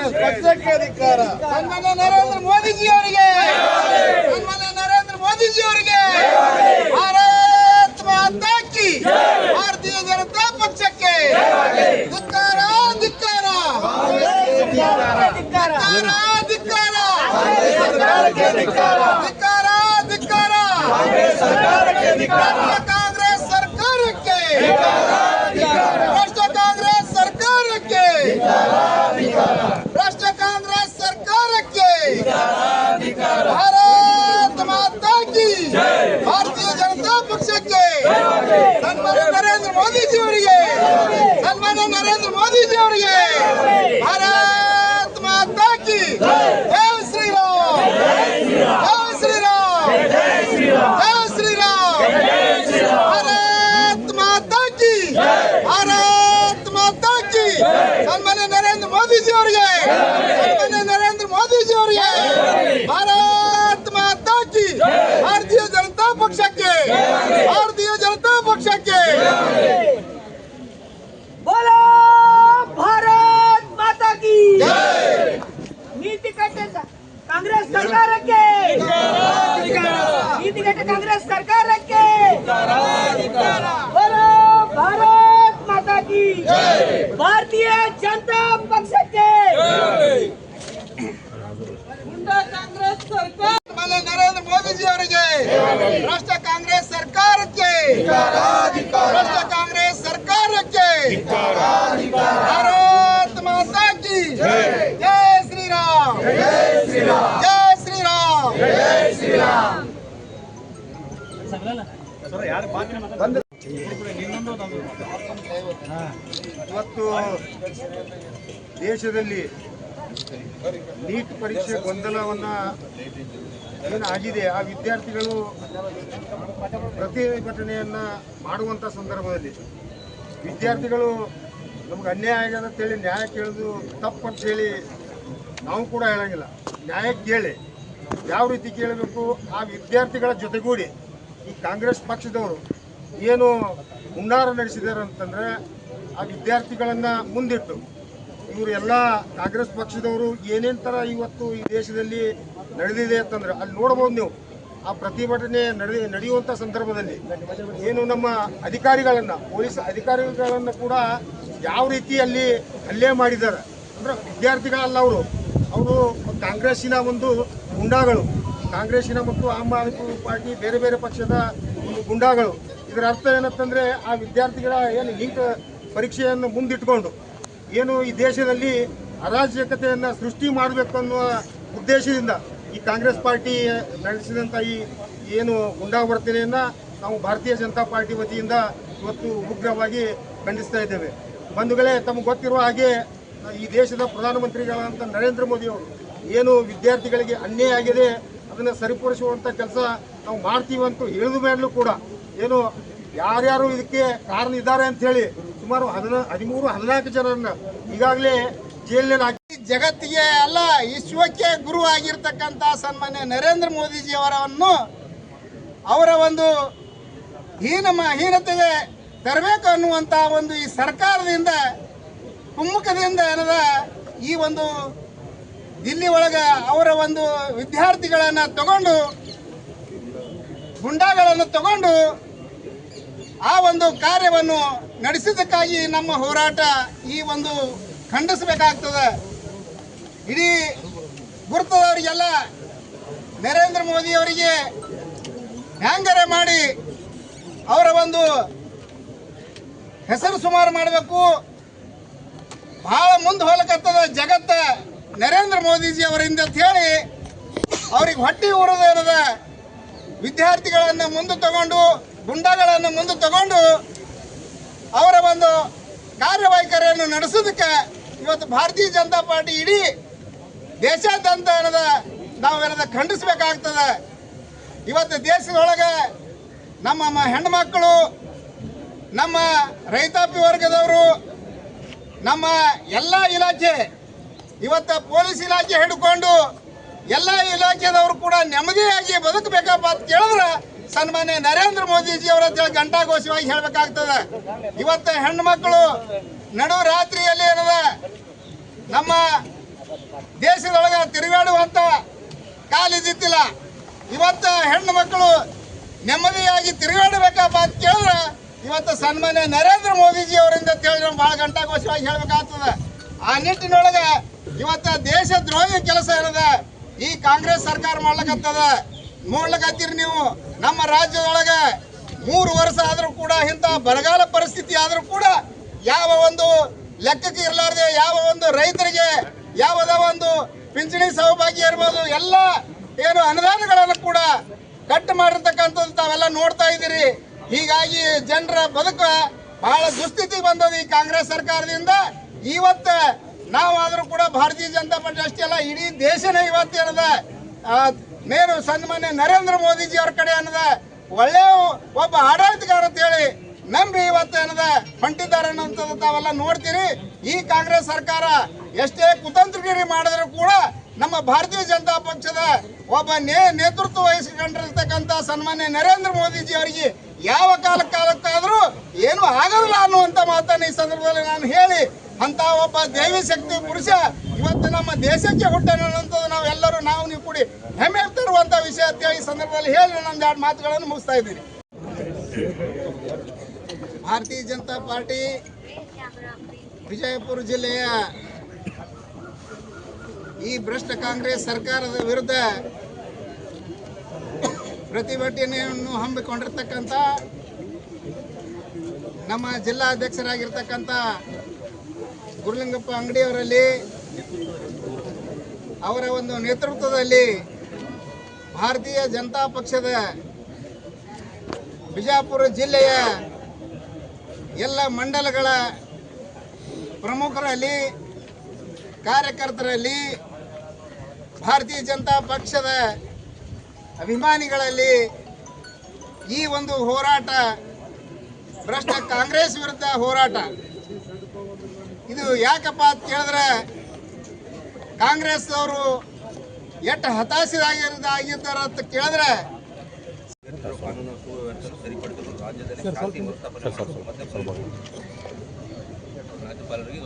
ಕಾಂಗ್ರೆಸ್ ಪಕ್ಷಕ್ಕೆ ಧಿಕ್ಕಾರ. ಸನ್ಮಾನ್ಯ ನರೇಂದ್ರ ಮೋದಿಜಿ ಅವರಿಗೆ, ಸನ್ಮಾನ್ಯ ನರೇಂದ್ರ ಮೋದಿಜಿ ಅವರಿಗೆ, ಭಾರತ್ ಮಾತಾ ಕಿ, ಭಾರತೀಯ ಜನತಾ ಪಕ್ಷಕ್ಕೆ ಧಿಕ್ಕಾರ ಧಿಕ್ಕಾರ ಧಿಕ್ಕಾರ ಧಿಕ್ಕಾರ ಸರ್ಕಾರಕ್ಕೆ ಧಿಕ್ಕಾರ. ಧಿಕ್ಕಾರ ಧಿಕ್ಕಾರ ಸರ್ಕಾರಕ್ಕೆ ಧಿಕ್ಕಾರ. ಕಾಂಗ್ರೆಸ್ ಸರ್ಕಾರಕ್ಕೆ, ರಾಷ್ಟ್ರ ಕಾಂಗ್ರೆಸ್ ಸರ್ಕಾರಕ್ಕೆ, ರಾಷ್ಟ್ರ ಕಾಂಗ್ರೆಸ್ ಸರ್ಕಾರಕ್ಕೆ ಭಾರತ್ ಮಾತಾ ಕಿ, ಭಾರತೀಯ ಜನತಾ ಪಕ್ಷಕ್ಕೆ ಸನ್ಮಾನ್ಯ ನರೇಂದ್ರ ಮೋದಿಜಿ ಅವರಿಗೆ, ಸನ್ಮಾನ್ಯ ನರೇಂದ್ರ ಮೋದಿಜಿ ಅವರಿಗೆ ಭಾರತ್ ಮಾತಾ ಕಿ ಜೈ ಶ್ರೀರಾಮ್, ಜೈ ಶ್ರೀರಾಮ್, ಜೈ ಶ್ರೀರಾಮ್, ಭಾರತ್ ಮಾತಾ ಕಿ, ಭಾರತ್ ಮಾತಾ ಕಿ. ಸನ್ಮಾನ್ಯ ನರೇಂದ್ರ ಮೋದಿಜಿ ಅವರಿಗೆ, ಸನ್ಮಾನ್ಯ ನರೇಂದ್ರ ಮೋದಿಜಿ ಅವರಿಗೆ ಭಾರತ್ ಮಾತಾ ಕಿ, ಭಾರತೀಯ ಜನತಾ ಪಕ್ಷಕ್ಕೆ, ಭಾರತೀಯ ಜನತಾ ಪಕ್ಷಕ್ಕೆ. बोलो भारत माता की नीति कट्टे कांग्रेस सरकार के, नीति कट्टे कांग्रेस सरकार के, बोलो भारत माता की, भारतीय जनता पक्ष के कांग्रेस सरकार. ಸನ್ಮಾನ್ಯ ನರೇಂದ್ರ ಮೋದಿಜಿ ಅವರಿಗೆ, ರಾಷ್ಟ್ರ ಕಾಂಗ್ರೆಸ್ ಸರ್ಕಾರಕ್ಕೆ, ರಾಷ್ಟ್ರ ಕಾಂಗ್ರೆಸ್ ಸರ್ಕಾರಕ್ಕೆ ಭಾರತ್ ಮಾತಾ ಕಿ ಜೈ ಶ್ರೀರಾಮ್, ಜೈ ಶ್ರೀರಾಮ್. ಇವತ್ತು ದೇಶದಲ್ಲಿ ನೀಟ್ ಪರೀಕ್ಷೆ ಗೊಂದಲವನ್ನ ಏನಾಗಿದೆ, ಆ ವಿದ್ಯಾರ್ಥಿಗಳು ಪ್ರತಿಭಟನೆಯನ್ನ ಮಾಡುವಂತ ಸಂದರ್ಭದಲ್ಲಿ ವಿದ್ಯಾರ್ಥಿಗಳು ನಮ್ಗೆ ಅನ್ಯಾಯ ಆಗ್ಯದ ಅಂತೇಳಿ ನ್ಯಾಯ ಕೇಳೋದು ತಪ್ಪಂತ ಹೇಳಿ ನಾವು ಕೂಡ ಹೇಳಂಗಿಲ್ಲ. ನ್ಯಾಯ ಕೇಳಿ ಯಾವ ರೀತಿ ಕೇಳಬೇಕು, ಆ ವಿದ್ಯಾರ್ಥಿಗಳ ಜೊತೆಗೂಡಿ ಈ ಕಾಂಗ್ರೆಸ್ ಪಕ್ಷದವರು ಏನು ಹುನ್ನಾರ ನಡೆಸಿದ್ದಾರೆ ಅಂತಂದರೆ, ಆ ವಿದ್ಯಾರ್ಥಿಗಳನ್ನು ಮುಂದಿಟ್ಟು ಇವರು ಎಲ್ಲ ಕಾಂಗ್ರೆಸ್ ಪಕ್ಷದವರು ಏನೇನು ಥರ ಇವತ್ತು ಈ ದೇಶದಲ್ಲಿ ನಡೆದಿದೆ ಅಂತಂದ್ರೆ ಅಲ್ಲಿ ನೋಡ್ಬೋದು ನೀವು. ಆ ಪ್ರತಿಭಟನೆ ನಡೆಯುವಂಥ ಸಂದರ್ಭದಲ್ಲಿ ಏನು ನಮ್ಮ ಅಧಿಕಾರಿಗಳನ್ನು, ಪೊಲೀಸ್ ಅಧಿಕಾರಿಗಳನ್ನು ಕೂಡ ಯಾವ ರೀತಿ ಅಲ್ಲಿ ಹಲ್ಲೆ ಮಾಡಿದ್ದಾರೆ ಅಂದ್ರೆ, ವಿದ್ಯಾರ್ಥಿಗಳಲ್ಲ ಅವರು ಕಾಂಗ್ರೆಸ್ಸಿನ ಒಂದು ಗುಂಡಾಗಳು, ಕಾಂಗ್ರೆಸ್ಸಿನ ಮತ್ತು ಆಮ್ ಆದ್ಮಿ ಪಾರ್ಟಿ ಬೇರೆ ಬೇರೆ ಪಕ್ಷದ ಒಂದು ಗುಂಡಾಗಳು. ಇದರ ಅರ್ಥ ಏನಂತಂದರೆ, ಆ ವಿದ್ಯಾರ್ಥಿಗಳ ಏನು ನೀಟ್ ಪರೀಕ್ಷೆಯನ್ನು ಮುಂದಿಟ್ಕೊಂಡು ಏನು ಈ ದೇಶದಲ್ಲಿ ಅರಾಜಕತೆಯನ್ನು ಸೃಷ್ಟಿ ಮಾಡಬೇಕು ಅನ್ನುವ ಉದ್ದೇಶದಿಂದ ಈ ಕಾಂಗ್ರೆಸ್ ಪಾರ್ಟಿ ನಡೆಸಿದಂಥ ಈ ಏನು ಗುಂಡಾವರ್ತನೆಯನ್ನು ನಾವು ಭಾರತೀಯ ಜನತಾ ಪಾರ್ಟಿ ವತಿಯಿಂದ ಇವತ್ತು ಉಗ್ರವಾಗಿ ಖಂಡಿಸ್ತಾ ಇದ್ದೇವೆ. ಬಂಧುಗಳೇ, ತಮಗೆ ಗೊತ್ತಿರುವ ಹಾಗೆ ಈ ದೇಶದ ಪ್ರಧಾನಮಂತ್ರಿಗಳಾದಂಥ ನರೇಂದ್ರ ಮೋದಿ ಅವರು ಏನು ವಿದ್ಯಾರ್ಥಿಗಳಿಗೆ ಅನ್ಯಾಯ ಆಗಿದೆ ಅದನ್ನು ಸರಿಪಡಿಸುವಂಥ ಕೆಲಸ ನಾವು ಮಾಡ್ತೀವಂತೂ ಹೇಳಿದ ಮೇಲೂ ಕೂಡ ಏನು ಯಾರ್ಯಾರು ಇದಕ್ಕೆ ಕಾರಣ ಇದ್ದಾರೆ ಅಂಥೇಳಿ ಸುಮಾರು 13-14 ಜನರನ್ನ ಈಗಾಗಲೇ ಜೈಲಿನಲ್ಲಿ ಹಾಕಿ, ಜಗತ್ತಿಗೆ ಅಲ್ಲ ವಿಶ್ವಕ್ಕೆ ಗುರು ಆಗಿರ್ತಕ್ಕಂಥ ಸನ್ಮಾನ್ಯ ನರೇಂದ್ರ ಮೋದಿಜಿ ಅವರ ಒಂದು ಹೀನತೆಗೆ ತರಬೇಕು ಅನ್ನುವಂಥ ಒಂದು ಈ ಸರ್ಕಾರದಿಂದ ಕುಮ್ಮುಖದಿಂದ ಏನದ ಈ ಒಂದು ದಿಲ್ಲಿ ಒಳಗೆ ಅವರ ಒಂದು ವಿದ್ಯಾರ್ಥಿಗಳನ್ನು ತಗೊಂಡು, ಗುಂಡಾಗಳನ್ನು ತಗೊಂಡು ಆ ಒಂದು ಕಾರ್ಯವನ್ನು ನಡೆಸಿದ್ದಕ್ಕಾಗಿ ನಮ್ಮ ಹೋರಾಟ ಈ ಒಂದು ಖಂಡಿಸಬೇಕಾಗ್ತದೆ. ಇಡೀ ಗುರುತದವರಿಗೆಲ್ಲ ನರೇಂದ್ರ ಮೋದಿ ಅವರಿಗೆ ಹ್ಯಾಂಗರೆ ಮಾಡಿ ಅವರ ಒಂದು ಹೆಸರು ಸುಮಾರು ಮಾಡಬೇಕು. ಬಹಳ ಮುಂದೆ ಹೋಲಕತ್ತದ ಜಗತ್ತ ನರೇಂದ್ರ ಮೋದಿಜಿ ಅವರಿಂದ ಅಂತ ಹೇಳಿ ಅವ್ರಿಗೆ ಹೊಟ್ಟೆ ಊರದೇನದ ವಿದ್ಯಾರ್ಥಿಗಳನ್ನು ಮುಂದೆ ತಗೊಂಡು, ಗುಂಡಾಗಳನ್ನು ಮುಂದೆ ತಗೊಂಡು ಅವರ ಒಂದು ಕಾರ್ಯವೈಖರಿಯನ್ನು ನಡೆಸೋದಕ್ಕೆ ಇವತ್ತು ಭಾರತೀಯ ಜನತಾ ಪಾರ್ಟಿ ಇಡೀ ದೇಶಾದ್ಯಂತ ನಾವೇನದ ಖಂಡಿಸಬೇಕಾಗ್ತದೆ. ಇವತ್ತು ದೇಶದೊಳಗೆ ನಮ್ಮ ಹೆಣ್ಮಕ್ಕಳು, ನಮ್ಮ ರೈತಾಪಿ ವರ್ಗದವರು, ನಮ್ಮ ಎಲ್ಲ ಇಲಾಖೆ, ಇವತ್ತು ಪೊಲೀಸ್ ಇಲಾಖೆ ಹಿಡ್ಕೊಂಡು ಎಲ್ಲ ಇಲಾಖೆದವರು ಕೂಡ ನೆಮ್ಮದಿಯಾಗಿ ಬದುಕಬೇಕಪ್ಪ ಅಂತ ಕೇಳಿದ್ರೆ ಸನ್ಮಾನ್ಯ ನರೇಂದ್ರ ಮೋದಿಜಿ ಅವರ ಘಂಟಾಘೋಷವಾಗಿ ಹೇಳಬೇಕಾಗ್ತದೆ. ಇವತ್ತು ಹೆಣ್ಣು ಮಕ್ಕಳು ನಡು ರಾತ್ರಿಯಲ್ಲಿ ಏನದ ನಮ್ಮ ದೇಶದೊಳಗೆ ತಿರುಗಾಡುವಂತ ಕಾಲಿದ್ದಿಲ್ಲ. ಇವತ್ತು ಹೆಣ್ಣು ಮಕ್ಕಳು ನೆಮ್ಮದಿಯಾಗಿ ತಿರುಗಾಡಬೇಕಪ್ಪ ಅಂತ ಕೇಳಿದ್ರೆ ಇವತ್ತು ಸನ್ಮಾನ್ಯ ನರೇಂದ್ರ ಮೋದಿಜಿ ಅವರಿಂದ ತಿಳಿದ್ರೆ ಭಾಳ ಗಂಟಾಘೋಷವಾಗಿ ಹೇಳ್ಬೇಕಾಗ್ತದೆ. ಆ ನಿಟ್ಟಿನೊಳಗೆ ಇವತ್ತು ದೇಶ ದ್ರೋಹಿ ಕೆಲಸ ಇರದ ಈ ಕಾಂಗ್ರೆಸ್ ಸರ್ಕಾರ ಮಾಡ್ಲಕತ್ತದ. ನೋಡ್ಲಕತ್ತೀರಿ ನೀವು, ನಮ್ಮ ರಾಜ್ಯದೊಳಗೆ 3 ವರ್ಷ ಆದರೂ ಕೂಡ ಇಂಥ ಬರಗಾಲ ಪರಿಸ್ಥಿತಿ ಆದರೂ ಕೂಡ ಯಾವ ಒಂದು ಲೆಕ್ಕಕ್ಕೆ ಇರಲಾರ್ದೆ ಯಾವ ಒಂದು ರೈತರಿಗೆ ಯಾವುದೋ ಒಂದು ಪಿಂಚಣಿ ಸೌಭಾಗ್ಯ ಇರ್ಬೋದು ಎಲ್ಲ ಏನು ಅನುದಾನಗಳನ್ನು ಕೂಡ ಕಟ್ ಮಾಡಿರ್ತಕ್ಕಂಥದ್ದು ತಾವೆಲ್ಲ ನೋಡ್ತಾ ಇದ್ದೀರಿ. ಹೀಗಾಗಿ ಜನರ ಬದುಕು ಬಹಳ ದುಸ್ಥಿತಿ ಬಂದದ ಈ ಕಾಂಗ್ರೆಸ್ ಸರ್ಕಾರದಿಂದ. ಇವತ್ತು ನಾವಾದರೂ ಕೂಡ ಭಾರತೀಯ ಜನತಾ ಪಾರ್ಟಿ ಅಷ್ಟೇ ಅಲ್ಲ, ಇಡೀ ದೇಶನೇ ಇವತ್ತೇನದ ನೇರು ಸನ್ಮಾನ್ಯ ನರೇಂದ್ರ ಮೋದಿಜಿ ಅವ್ರ ಕಡೆ ಅನ್ನದ ಒಳ್ಳೆಯ ಒಬ್ಬ ಆಡಳಿತಗಾರ ಅಂತ ಹೇಳಿ ನಂಬಿ ಇವತ್ತೇನದ ಹೊಂಟಿದ್ದಾರೆ ಅನ್ನೋಂಥದ್ದು ತಾವೆಲ್ಲ ನೋಡ್ತೀರಿ. ಈ ಕಾಂಗ್ರೆಸ್ ಸರ್ಕಾರ ಎಷ್ಟೇ ಕುತಂತ್ರಗಿರಿ ಮಾಡಿದ್ರು ಕೂಡ ನಮ್ಮ ಭಾರತೀಯ ಜನತಾ ಪಕ್ಷದ ಒಬ್ಬ ನೇತೃತ್ವ ವಹಿಸಿಕೊಂಡಿರ್ತಕ್ಕಂಥ ಸನ್ಮಾನ್ಯ ನರೇಂದ್ರ ಮೋದಿಜಿ ಅವರಿಗೆ ಯಾವ ಕಾಲಕ್ಕಾದ್ರೂ ಏನು ಆಗೋದಿಲ್ಲ ಅನ್ನುವಂಥ ಮಾತನ್ನು ಈ ಸಂದರ್ಭದಲ್ಲಿ ನಾನು ಹೇಳಿ, ಅಂತ ಒಬ್ಬ ದೈವಿ ಶಕ್ತಿ ಪುರುಷ ಇವತ್ತು ನಮ್ಮ ದೇಶಕ್ಕೆ ಹುಟ್ಟನ್ನುವಂಥದ್ದು ನಾವೆಲ್ಲರೂ ನೀವು ಕೂಡಿ ಹೆಮ್ಮೆ ತರುವಂಥ ವಿಷಯ ಅಂತ ಈ ಸಂದರ್ಭದಲ್ಲಿ ಹೇಳಿ ನನ್ನ 2 ಮಾತುಗಳನ್ನು ಮುಗಿಸ್ತಾ ಇದ್ದೀನಿ. ಭಾರತೀಯ ಜನತಾ ಪಾರ್ಟಿ ವಿಜಯಪುರ ಜಿಲ್ಲೆಯ ಈ ಭ್ರಷ್ಟ ಕಾಂಗ್ರೆಸ್ ಸರ್ಕಾರದ ವಿರುದ್ಧ ಪ್ರತಿಭಟನೆಯನ್ನು ಹಮ್ಮಿಕೊಂಡಿರ್ತಕ್ಕಂಥ ನಮ್ಮ ಜಿಲ್ಲಾಧ್ಯಕ್ಷರಾಗಿರ್ತಕ್ಕಂಥ ಗುರುಲಿಂಗಪ್ಪ ಅಂಗಡಿಯವರಲ್ಲಿ ಅವರ ಒಂದು ನೇತೃತ್ವದಲ್ಲಿ ಭಾರತೀಯ ಜನತಾ ಪಕ್ಷದ ಬಿಜಾಪುರ ಜಿಲ್ಲೆಯ ಎಲ್ಲ ಮಂಡಲಗಳ ಪ್ರಮುಖರಲ್ಲಿ ಕಾರ್ಯಕರ್ತರಲ್ಲಿ ಭಾರತೀಯ ಜನತಾ ಪಕ್ಷದ ಅಭಿಮಾನಿಗಳಲ್ಲಿ ಈ ಒಂದು ಹೋರಾಟ ಭ್ರಷ್ಟ ಕಾಂಗ್ರೆಸ್ ವಿರುದ್ಧ ಹೋರಾಟ. ಇದು ಯಾಕಪ್ಪ ಅಂತ ಕೇಳಿದ್ರೆ ಕಾಂಗ್ರೆಸ್ ಅವರು ಎಷ್ಟು ಹತಾಶರಾಗಿದ್ದಾರೆ ಅಂತ ಕೇಳಿದ್ರೆ ಕಾನೂನು ಸುವ್ಯವಸ್ಥೆ ಸರಿಪಡಿಸಲು ರಾಜ್ಯದಲ್ಲಿ ಶಾಂತಿ ಮರುಸ್ಥಾಪನೆ ರಾಜ್ಯಪಾಲರಿಗೆ